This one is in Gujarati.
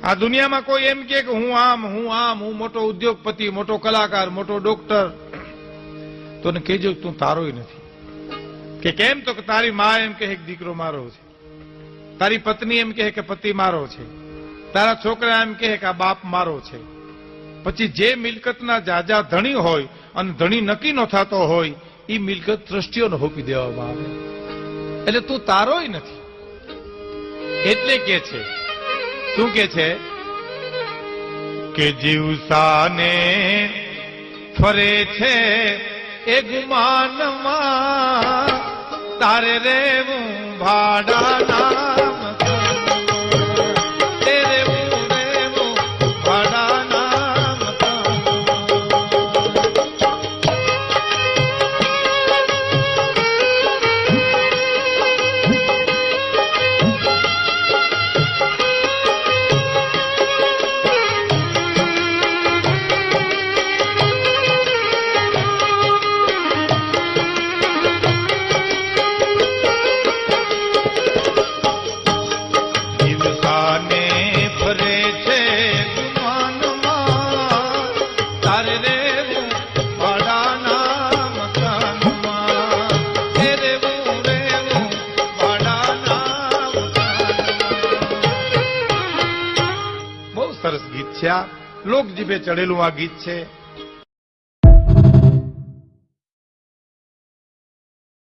આ દુનિયામાં કોઈ એમ કે હું આમ હું મોટો ઉદ્યોગપતિ, મોટો કલાકાર, મોટો ડોક્ટર, તો ને કહેજો તું તારોય નથી. કે કેમ? તો કે તારી મા એમ કહે કે દીકરો મારો છે, તારી પત્ની એમ કહે કે પતિ મારો છે, તારા છોકરા એમ કહે કે આ બાપ મારો છે. પછી જે મિલકતના જાજા ધણી હોય અને ધણી નક્કી ન થતો હોય એ મિલકત ટ્રસ્ટીઓને હોપી દેવામાં આવે. એટલે તું તારોય નથી. એટલે કે છે, શું કે છે કે જીવસાને ફરે છે એ ગુમાનમાં, તારે રેવું ભાડાના લોકજીભે ચડેલું આ ગીત છે.